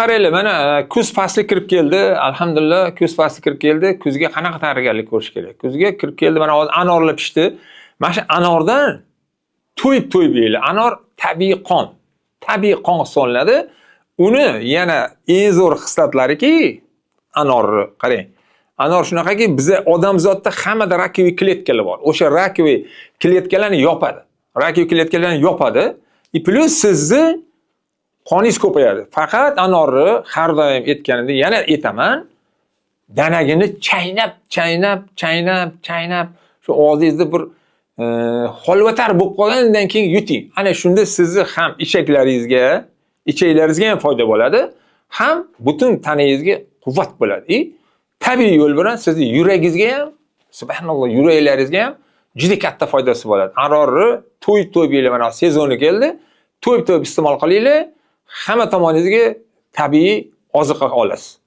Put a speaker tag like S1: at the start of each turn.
S1: Qaranglar, mana kuz fasli kirib keldi. Alhamdulillah, kuz fasli kirib keldi. Kuzga qanaqa tayyorgarlik ko'rish kerak? Kuzga kirib keldi, mana hozir anorlar pishdi. Mana shu anordan to'yib yeylar. Anor tabiiy qon. Tabiiy qon hisoblanadi. Uni yana eng zo'r xislatlariki, anorni qarang. Anor shunaqaki, biza odamzodda hammada rakoviy kletkalar bor. O'sha rakoviy kletkalarni yopadi. Rakoviy kletkalarni yopadi. Plus sizni qoningiz ko'payadi. Faqat anorni har doim aytganimda yana aytaman. Danagini chaynab shu og'zingizda bir holvatar bo'lib qolgandan keyin yuting. Ana shunda sizni ham ichaklaringizga ham foyda bo'ladi, ham butun tanangizga quvvat bo'ladi. Tabiiy yo'l bilan sizni yuragingizga ham, subhanalloh, yuraklaringizga ham juda katta foydasi bo'ladi. Anorni to'yib yeylar, mana sezoni keldi. To'yib iste'mol qilinglar. Hamma tomoningizga tabiiy oziqa olasiz.